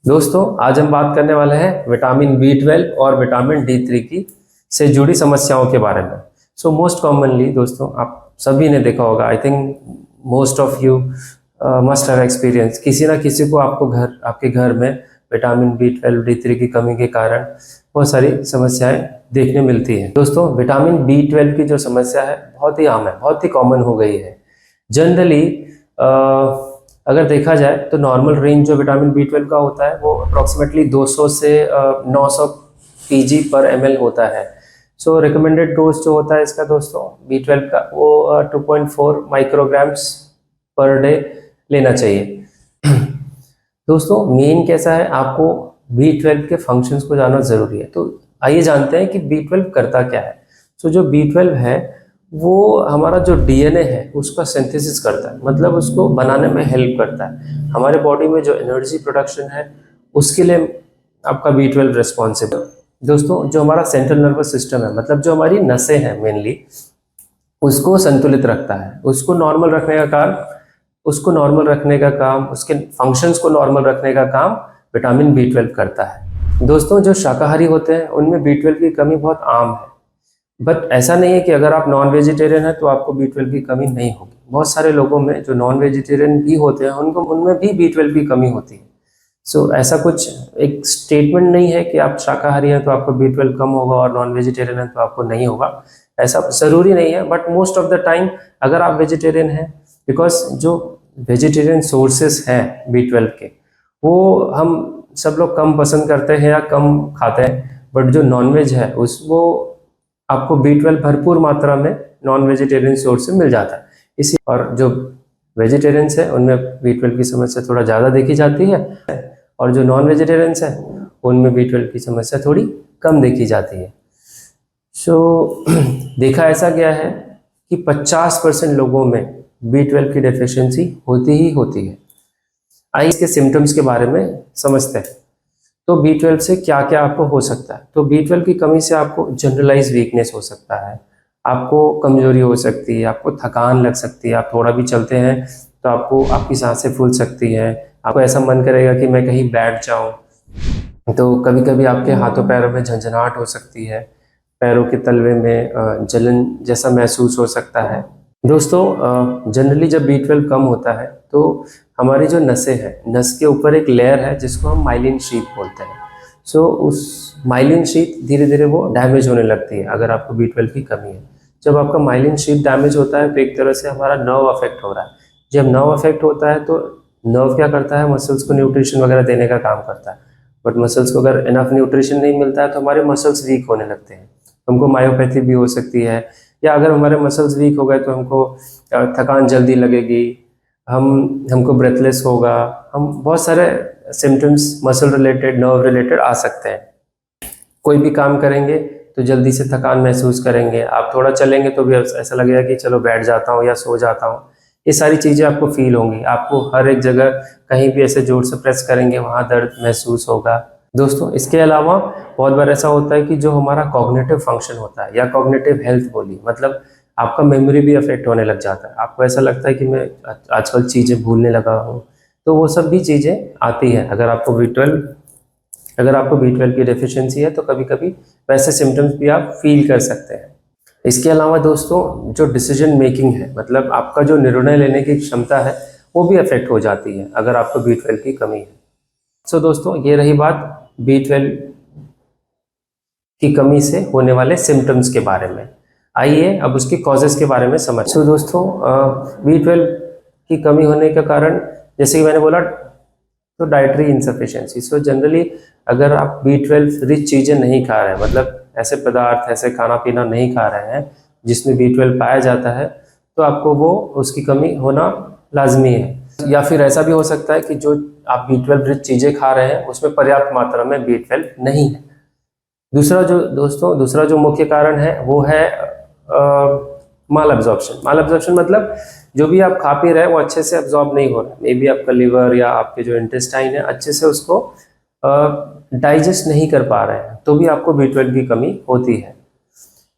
दोस्तों आज हम बात करने वाले हैं विटामिन B12 और विटामिन D3 की से जुड़ी समस्याओं के बारे में। सो मोस्ट कॉमनली दोस्तों आप सभी ने देखा होगा, I think most of you must have experience, किसी ना किसी को आपके घर में विटामिन B12 D3 की कमी के कारण बहुत सारी समस्याएं देखने मिलती हैं। दोस्तों विटामिन B12 की जो समस्या है बहुत ही आम है, बहुत ही कॉमन हो गई है। जनरली अगर देखा जाए तो नॉर्मल रेंज जो विटामिन B12 का होता है वो अप्रॉक्सीमेटली 200 से 900 pg पर ml होता है। सो रिकमेंडेड डोज जो होता है इसका दोस्तों B12 का वो 2.4 माइक्रोग्राम्स पर डे लेना चाहिए। दोस्तों मेन कैसा है, आपको B12 के फंक्शंस को जानना जरूरी है। तो आइए जानते हैं कि B12 करता क्या है। सो जो B12 है वो हमारा जो डीएनए है उसका सिंथेसिस करता है, मतलब उसको बनाने में हेल्प करता है। हमारे बॉडी में जो एनर्जी प्रोडक्शन है उसके लिए आपका B12 रिस्पॉन्सिबल। दोस्तों जो हमारा सेंट्रल नर्वस सिस्टम है, मतलब जो हमारी नसें हैं मेनली, उसको संतुलित रखता है, उसको नॉर्मल रखने का काम, उसके फंक्शंस को नॉर्मल रखने का काम विटामिन B12 करता है। दोस्तों जो शाकाहारी होते हैं उनमें B12 की कमी बहुत आम है, बट ऐसा नहीं है कि अगर आप नॉन वेजिटेरियन हैं तो आपको B12 की कमी नहीं होगी। बहुत सारे लोगों में जो नॉन वेजिटेरियन भी होते हैं उनमें भी B12 की कमी होती है। सो ऐसा कुछ एक स्टेटमेंट नहीं है कि आप शाकाहारी हैं तो आपको B12 कम होगा और नॉन वेजिटेरियन है तो आपको नहीं होगा, ऐसा ज़रूरी नहीं है। But most of the time अगर आप वेजिटेरियन हैं, बिकॉज जो वेजिटेरियन सोर्सेस हैं B12 के वो हम सब लोग कम पसंद करते हैं या कम खाते हैं, बट जो नॉन वेज है वो आपको B12 भरपूर मात्रा में नॉन वेजिटेरियन सोर्स से मिल जाता है। इसी और जो वेजिटेरियंस है उनमें B12 की समस्या थोड़ा ज़्यादा देखी जाती है और जो नॉन वेजिटेरियंस है उनमें B12 की समस्या थोड़ी कम देखी जाती है। सो देखा ऐसा गया है कि 50% लोगों में B12 की डेफिशिएंसी होती ही होती है। आइए इसके सिम्टम्स के बारे में समझते हैं। तो B12 से क्या क्या आपको हो सकता है। तो B12 की कमी से आपको जनरलाइज वीकनेस हो सकता है, आपको कमजोरी हो सकती है, आपको थकान लग सकती है, आप थोड़ा भी चलते हैं तो आपकी सांसें फूल सकती है, आपको ऐसा मन करेगा कि मैं कहीं बैठ जाऊं। तो कभी कभी आपके हाथों पैरों में झंझनाहट हो सकती है, पैरों के तलवे में जलन जैसा महसूस हो सकता है। दोस्तों जनरली जब B12 कम होता है तो हमारी जो नसें हैं, नस के ऊपर एक लेयर है जिसको हम माइलिन शीथ बोलते हैं। सो उस माइलिन शीथ धीरे धीरे वो डैमेज होने लगती है अगर आपको B12 की कमी है। जब आपका माइलिन शीथ डैमेज होता है तो एक तरह से हमारा नर्व अफेक्ट हो रहा है। जब नर्व अफेक्ट होता है तो नर्व क्या करता है, मसल्स को न्यूट्रिशन वगैरह देने का काम करता है। बट मसल्स को अगर इनफ न्यूट्रिशन नहीं मिलता है तो हमारे मसल्स वीक होने लगते हैं, हमको मायोपैथी भी हो सकती है। या अगर हमारे मसल्स वीक हो गए तो हमको थकान जल्दी लगेगी, हमको ब्रेथलेस होगा, हम बहुत सारे symptoms muscle related, nerve related आ सकते हैं। कोई भी काम करेंगे तो जल्दी से थकान महसूस करेंगे, आप थोड़ा चलेंगे तो भी ऐसा लगेगा कि चलो बैठ जाता हूँ या सो जाता हूँ। ये सारी चीज़ें आपको फील होंगी, आपको हर एक जगह कहीं भी ऐसे जोर से प्रेस करेंगे वहाँ दर्द महसूस होगा। दोस्तों इसके अलावा बहुत बार ऐसा होता है कि जो हमारा कॉग्निटिव फंक्शन होता है या कॉग्निटिव हेल्थ बोलिए, मतलब आपका मेमोरी भी अफेक्ट होने लग जाता है। आपको ऐसा लगता है कि मैं आजकल चीज़ें भूलने लगा हूँ, तो वो सब भी चीज़ें आती हैं अगर आपको B12 की डेफिशिएंसी है। तो कभी कभी वैसे सिम्टम्स भी आप फील कर सकते हैं। इसके अलावा दोस्तों जो डिसीजन मेकिंग है, मतलब आपका जो निर्णय लेने की क्षमता है वो भी अफेक्ट हो जाती है अगर आपको B12 की कमी है। सो दोस्तों ये रही बात B12 की कमी से होने वाले सिम्टम्स के बारे में। आइए अब उसके कॉजेस के बारे में समझ। सो दोस्तों B12 की कमी होने का कारण, जैसे कि मैंने बोला, तो डाइटरी इंसफिशिएंसी। सो जनरली अगर आप B12 रिच चीज़ें नहीं खा रहे हैं, मतलब ऐसे पदार्थ, ऐसे खाना पीना नहीं खा रहे हैं जिसमें B12 पाया जाता है, तो आपको उसकी कमी होना लाजमी है। या फिर ऐसा भी हो सकता है कि जो आप B12 रिच चीज़ें खा रहे हैं उसमें पर्याप्त मात्रा में B12 नहीं है। दूसरा जो मुख्य कारण है वो है माल एब्जॉर्प्शन मतलब जो भी आप खा पी रहे हैं वो अच्छे से एब्जॉर्ब नहीं हो रहा है। मे बी आपका लिवर या आपके जो इंटेस्टाइन है अच्छे से उसको डाइजेस्ट नहीं कर पा रहे हैं, तो भी आपको B12 की कमी होती है।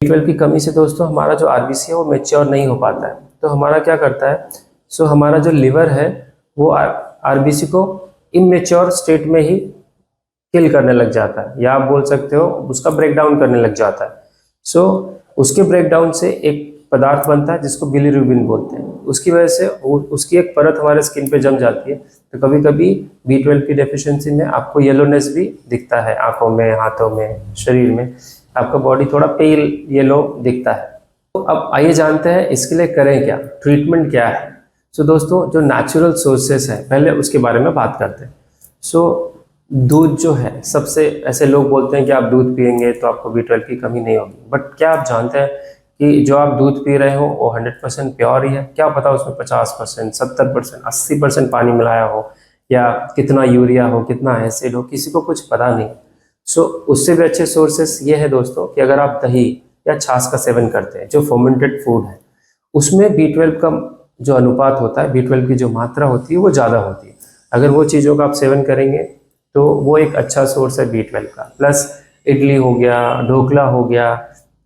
B12 की कमी से दोस्तों हमारा जो RBC है वो मैच्योर नहीं हो पाता है। तो हमारा क्या करता है, सो हमारा जो लिवर है वो RBC को इमेच्योर स्टेट में ही किल करने लग जाता है, या आप बोल सकते हो उसका ब्रेक डाउन करने लग जाता है। सो उसके ब्रेक डाउन से एक पदार्थ बनता है जिसको बिलीरुबिन बोलते हैं। उसकी वजह से उसकी एक परत हमारे स्किन पे जम जाती है, तो कभी कभी B12 की डेफिशिएंसी में आपको येलोनेस भी दिखता है, आंखों में, हाथों में, शरीर में, आपका बॉडी थोड़ा पेल येलो दिखता है। तो अब आइए जानते हैं इसके लिए करें क्या, ट्रीटमेंट क्या है। सो दोस्तों, जो नेचुरल सोर्सेस है पहले उसके बारे में बात करते हैं। सो दूध जो है, सबसे ऐसे लोग बोलते हैं कि आप दूध पिएंगे तो आपको B12 की कमी नहीं होगी, बट क्या आप जानते हैं कि जो आप दूध पी रहे हो वो 100% प्योर ही है? क्या पता उसमें 50%, 70%, 80% पानी मिलाया हो, या कितना यूरिया हो, कितना एसिड हो, किसी को कुछ पता नहीं। सो उससे भी अच्छे सोर्सेस ये है दोस्तों कि अगर आप दही या छाछ का सेवन करते हैं, जो फर्मेंटेड फूड है, उसमें B12 का जो अनुपात होता है, B12 की जो मात्रा होती है वो ज़्यादा होती है। अगर वो चीज़ों का आप सेवन करेंगे तो वो एक अच्छा सोर्स है B12 का। प्लस इडली हो गया, ढोकला हो गया,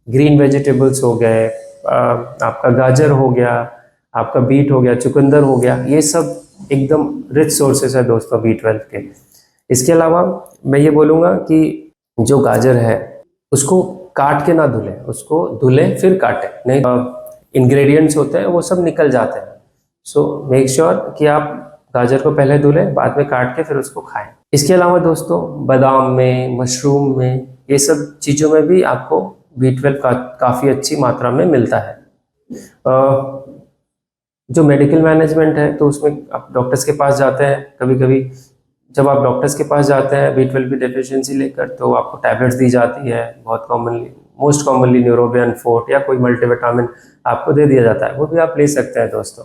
ग्रीन वेजिटेबल्स हो गए, आपका गाजर हो गया, आपका बीट हो गया, चुकंदर हो गया, ये सब एकदम रिच सोर्सेस है दोस्तों B12 के। इसके अलावा मैं ये बोलूँगा कि जो गाजर है उसको काट के ना धुलें, उसको धुलें फिर काटें, नहीं इंग्रेडिएंट्स होते हैं वो सब निकल जाते हैं। सो मेक श्योर कि आप गाजर को पहले धुलें, बाद में काट के फिर उसको खाएं। इसके अलावा दोस्तों, बादाम में, मशरूम में, ये सब चीज़ों में भी आपको B12 काफ़ी अच्छी मात्रा में मिलता है। जो मेडिकल मैनेजमेंट है तो उसमें आप डॉक्टर्स के पास जाते हैं। कभी कभी जब आप डॉक्टर्स के पास जाते हैं B12 की डेफिशिएंसी लेकर, तो आपको टैबलेट्स दी जाती है। बहुत commonly, most commonly Neurobion fort या कोई मल्टीविटामिन आपको दे दिया जाता है, वो भी आप ले सकते हैं दोस्तों।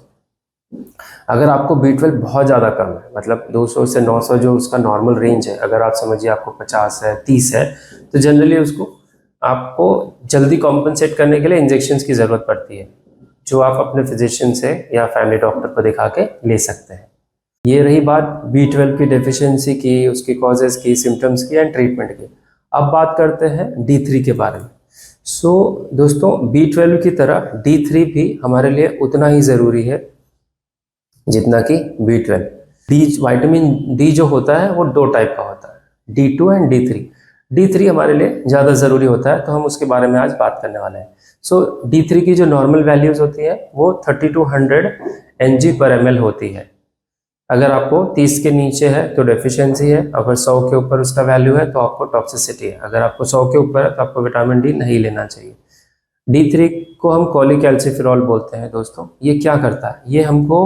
अगर आपको B12 बहुत ज़्यादा कम है, मतलब 200 से 900 जो उसका नॉर्मल रेंज है, अगर आप समझिए आपको 50 है, 30 है, तो जनरली उसको आपको जल्दी कॉम्पनसेट करने के लिए इंजेक्शंस की ज़रूरत पड़ती है, जो आप अपने फिजिशियन से या फैमिली डॉक्टर को दिखा के ले सकते हैं। ये रही बात B12 की डेफिशिएंसी की, उसकी कॉजेज़ की, सिम्टम्स की एंड ट्रीटमेंट की। अब बात करते हैं D3 के बारे में। सो दोस्तों, B12 की तरह D3 भी हमारे लिए उतना ही ज़रूरी है जितना कि B12। विटामिन डी जो होता है वो दो टाइप का होता है, D2 एंड D3। D3 हमारे लिए ज़्यादा ज़रूरी होता है, तो हम उसके बारे में आज बात करने वाले हैं। सो D3 की जो नॉर्मल वैल्यूज़ होती है वो 3200 Ng/ml होती है। अगर आपको 30 के नीचे है तो डेफिशिएंसी है, अगर 100 के ऊपर उसका वैल्यू है तो आपको टॉक्सिसिटी है। अगर आपको 100 के ऊपर है तो आपको विटामिन डी नहीं लेना चाहिए। D3 को हम कॉलीकैल्सिफेरॉल बोलते हैं दोस्तों। ये क्या करता है? ये हमको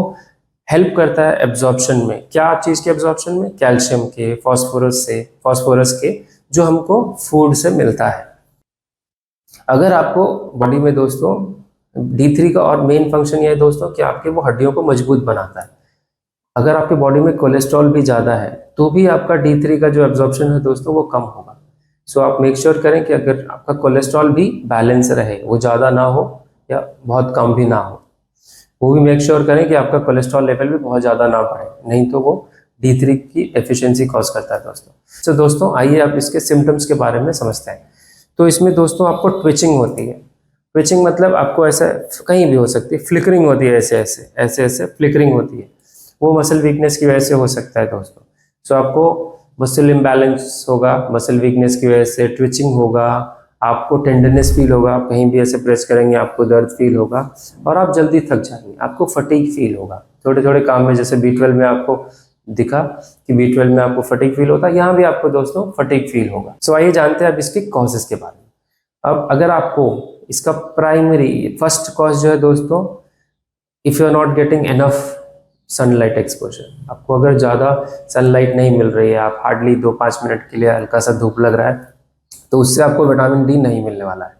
हेल्प करता है एब्जॉर्प्शन में। क्या चीज़ के एब्जॉर्प्शन में? कैल्शियम के, फास्फोरस के, जो हमको फूड से मिलता है। अगर आपको बॉडी में दोस्तों D3 का और मेन फंक्शन ये है दोस्तों कि आपके वो हड्डियों को मजबूत बनाता है। अगर आपके बॉडी में कोलेस्ट्रॉल भी ज़्यादा है तो भी आपका D3 का जो एब्जॉर्प्शन है दोस्तों वो कम होगा। सो आप मेक श्योर करें कि अगर आपका कोलेस्ट्रॉल भी बैलेंस रहे, वो ज़्यादा ना हो या बहुत कम भी ना हो। वो भी मेक श्योर करें कि आपका कोलेस्ट्रॉल लेवल भी बहुत ज़्यादा ना बढ़े, नहीं तो वो D3 की डेफिशिएंसी कॉज करता है दोस्तों। तो दोस्तों आइए आप इसके सिम्टम्स के बारे में समझते हैं। तो इसमें दोस्तों आपको ट्विचिंग होती है। ट्विचिंग मतलब आपको ऐसा कहीं भी हो सकती है, फ्लिकरिंग होती है, ऐसे ऐसे फ्लिकरिंग होती है। वो मसल वीकनेस की वजह से हो सकता है दोस्तों। सो आपको मसल इम्बैलेंस होगा, मसल वीकनेस की वजह से ट्विचिंग होगा, आपको टेंडरनेस फील होगा, आप कहीं भी ऐसे प्रेस करेंगे आपको दर्द फील होगा, और आप जल्दी थक जाएंगे, आपको फटीग फील होगा थोड़े थोड़े काम में। जैसे B12 में आपको दिखा कि B12 में आपको फटीग फील होता है, यहाँ भी आपको दोस्तों फटीग फील होगा। सो आइए जानते हैं अब इसके कॉजेस के बारे में। अब अगर आपको इसका प्राइमरी फर्स्ट कॉज जो है दोस्तों, if you are not getting enough sunlight exposure, आपको अगर ज़्यादा सनलाइट नहीं मिल रही है, आप हार्डली 2-5 मिनट के लिए हल्का सा धूप लग रहा है, तो उससे आपको विटामिन डी नहीं मिलने वाला है।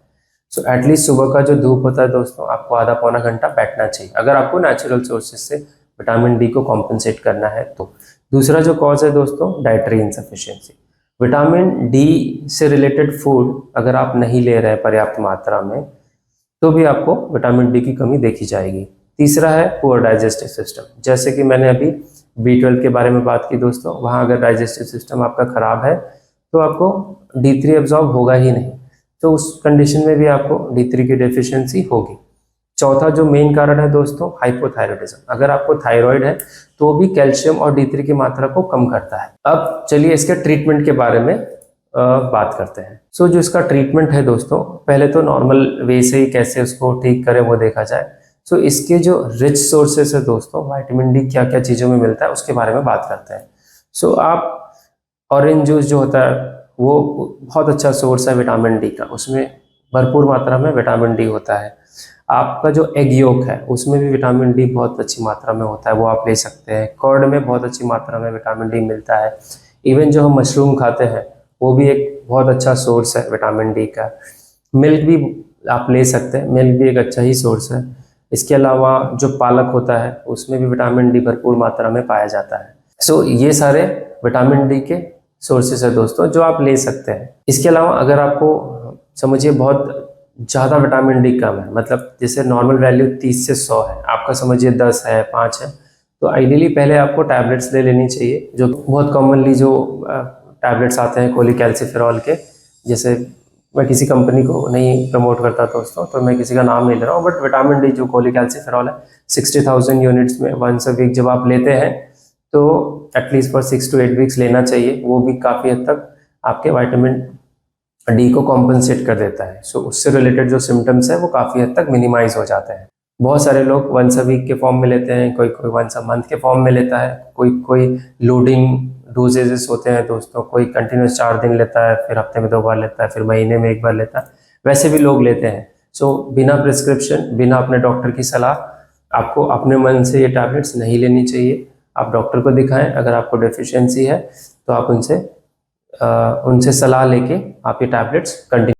सो एटलीस्ट सुबह का जो धूप होता है दोस्तों, आपको आधा पौना घंटा बैठना चाहिए, अगर आपको नेचुरल सोर्सेज से विटामिन डी को कॉम्पनसेट करना है तो। दूसरा जो कॉज है दोस्तों, डाइटरी इनसफिशिएंसी। विटामिन डी से रिलेटेड फूड अगर आप नहीं ले रहे हैं पर्याप्त मात्रा में, तो भी आपको विटामिन डी की कमी देखी जाएगी। तीसरा है पुअर डाइजेस्टिव सिस्टम। जैसे कि मैंने अभी B12 के बारे में बात की दोस्तों, वहाँ अगर डाइजेस्टिव सिस्टम आपका खराब है तो आपको D3 एब्जॉर्ब होगा ही नहीं, तो उस कंडीशन में भी आपको D3 की डेफिशिएंसी होगी। चौथा जो मेन कारण है दोस्तों, हाइपोथायरॉयडिज्म। अगर आपको थायराइड है तो भी कैल्शियम और D3 की मात्रा को कम करता है। अब चलिए इसके ट्रीटमेंट के बारे में बात करते हैं। सो जो इसका ट्रीटमेंट है दोस्तों, पहले तो नॉर्मल वे से ही कैसे उसको ठीक करें वो देखा जाए। सो इसके जो रिच सोर्सेस है दोस्तों, विटामिन डी क्या क्या चीज़ों में मिलता है उसके बारे में बात करते हैं। सो आप ऑरेंज जूस जो होता है वो बहुत अच्छा सोर्स है विटामिन डी का, उसमें भरपूर मात्रा में विटामिन डी होता है। आपका जो एग योक है उसमें भी विटामिन डी बहुत अच्छी मात्रा में होता है, वो आप ले सकते हैं। कर्ड में बहुत अच्छी मात्रा में विटामिन डी मिलता है। इवन जो हम मशरूम खाते हैं वो भी एक बहुत अच्छा सोर्स है विटामिन डी का। मिल्क भी आप ले सकते हैं, मिल्क भी एक अच्छा ही सोर्स है। इसके अलावा जो पालक होता है उसमें भी विटामिन डी भरपूर मात्रा में पाया जाता है। सो ये सारे विटामिन डी के सोर्सेस है दोस्तों जो आप ले सकते हैं। इसके अलावा अगर आपको समझिए बहुत ज़्यादा विटामिन डी कम है, मतलब जैसे नॉर्मल वैल्यू 30 से 100 है, आपका समझिए 10 है, 5 है, तो आइडियली पहले आपको टैबलेट्स ले लेनी चाहिए। जो बहुत कॉमनली जो टैबलेट्स आते हैं कोलिकैल्सिफेरॉल के, जैसे मैं किसी कंपनी को नहीं प्रमोट करता दोस्तों, तो मैं किसी का नाम नहीं ले रहा हूँ, बट विटामिन डी जो कोलिकैल्सिफेरॉल है 60,000 यूनिट्स में वंस अ वीक जब आप लेते हैं तो एटलीस्ट फॉर 6 to 8 वीक्स लेना चाहिए। वो भी काफ़ी हद तक आपके विटामिन डी को कॉम्पनसेट कर देता है। सो उससे रिलेटेड जो सिम्टम्स है वो काफ़ी हद तक मिनिमाइज हो जाते हैं। बहुत सारे लोग वंस अ वीक के फॉर्म में लेते हैं, कोई कोई वंस अ मंथ के फॉर्म में लेता है, कोई कोई लोडिंग डोजेजेस होते हैं दोस्तों, कोई कंटिन्यूस 4 दिन लेता है, फिर हफ्ते में 2 बार लेता है, फिर महीने में 1 बार लेता है, वैसे भी लोग लेते हैं। सो बिना प्रिस्क्रिप्शन, बिना अपने डॉक्टर की सलाह आपको अपने मन से ये टैबलेट्स नहीं लेनी चाहिए। आप डॉक्टर को दिखाएं, अगर आपको डेफिशिएंसी है तो आप उनसे सलाह लेके आप ये टैबलेट्स कंटिन्यू